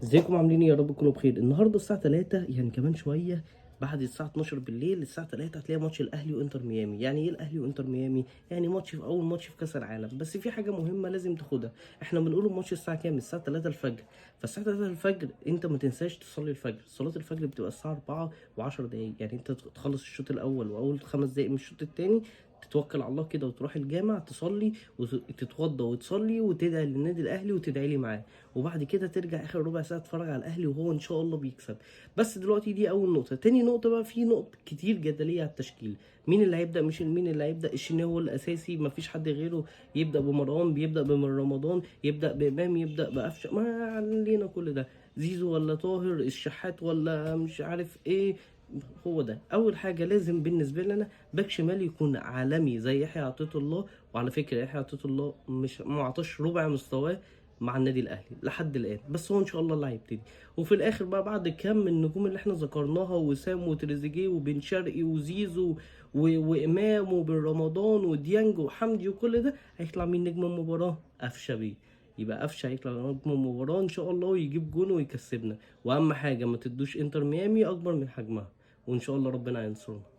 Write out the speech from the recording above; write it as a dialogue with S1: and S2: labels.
S1: ازيكم عاملين ايه؟ يا رب تكونوا بخير. النهارده الساعة 3 يعني كمان شوية، بعد الساعة 12 بالليل الساعة 3 هتلاقي ماتش الأهلي وإنتر ميامي. يعني ايه الأهلي وإنتر ميامي؟ يعني ماتش في أول ماتش في كأس العالم، بس في حاجة مهمة لازم تاخدها. احنا بنقول الماتش الساعة كام؟ الساعة 3 الفجر. فالساعة 3 الفجر انت ما تنساش تصلي الفجر. صلاة الفجر بتبقى الساعة 4 و10 دقايق، يعني انت تخلص الشوط الأول وأول 5 دقايق من الشوط التاني، تتوكل على الله كده وتروح الجامع تصلي وتتوضى وتصلي وتدعي للنادي الأهلي وتدعي لي معاه، وبعد كده ترجع اخر ربع ساعه تتفرج على الاهلي وهو ان شاء الله بيكسب. بس دلوقتي دي اول نقطه. تاني نقطه بقى، في نقط كتير جدليه على التشكيل. مين اللي هيبدا؟ مش مين اللي هيبدا. الشناوي هو الاساسي، مفيش حد غيره. يبدا بمروان، بيبدا رمضان، يبدا بامام، يبدا بقفشه، ما علينا كل ده. زيزو ولا طاهر، الشحات ولا مش عارف ايه. هو ده اول حاجه لازم بالنسبه لنا. باك شمال يكون عالمي زي يحيى عطية الله. وعلى فكره يحيى عطية الله مش ما عطاش ربع مستواه مع النادي الاهلي لحد الان، بس هو ان شاء الله اللي هيبتدي. وفي الاخر بقى، بعد كام من النجوم اللي احنا ذكرناها، وسام وتريزيجيه وبن شرقي وزيزو وامام وبن رمضان وديانج وحمدي وكل ده، هيطلع مين نجم المباراه؟ قفشه بيه. يبقى قفشه هيطلع نجم المباراه ان شاء الله ويجيب جون ويكسبنا. واهم حاجه ما تدوش انتر ميامي اكبر من حجمها، وان شاء الله ربنا هينصرنا.